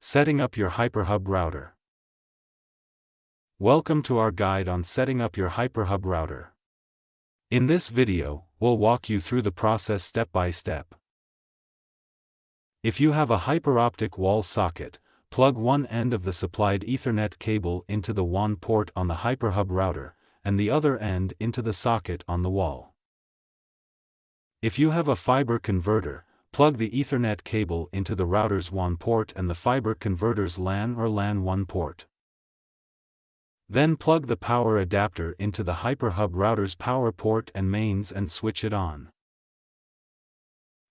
Setting up your Hyperhub router. Welcome to our guide on setting up your Hyperhub router. In this video, we'll walk you through the process step by step. If you have a hyperoptic wall socket, plug one end of the supplied Ethernet cable into the WAN port on the Hyperhub router, and the other end into the socket on the wall. If you have a fiber converter, plug the Ethernet cable into the router's WAN port and the fiber converter's LAN or LAN 1 port. Then plug the power adapter into the Hyperhub router's power port and mains and switch it on.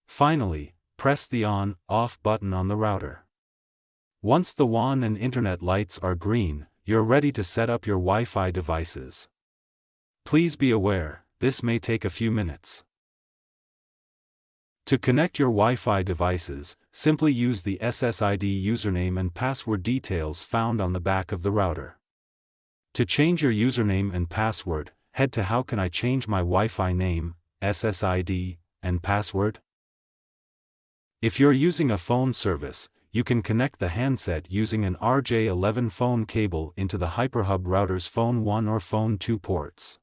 Finally, press the on/off button on the router. Once the WAN and Internet lights are green, you're ready to set up your Wi-Fi devices. Please be aware, this may take a few minutes. To connect your Wi-Fi devices, simply use the SSID username and password details found on the back of the router. To change your username and password, head to How Can I Change My Wi-Fi Name, SSID, and Password? If you're using a phone service, you can connect the handset using an RJ11 phone cable into the Hyperhub router's Phone 1 or Phone 2 ports.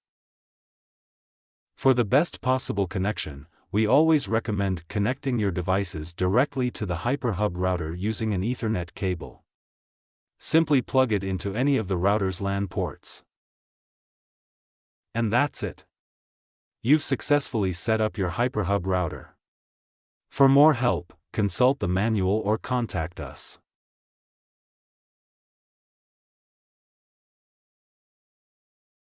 For the best possible connection, we always recommend connecting your devices directly to the Hyperhub router using an Ethernet cable. Simply plug it into any of the router's LAN ports. And that's it. You've successfully set up your Hyperhub router. For more help, consult the manual or contact us.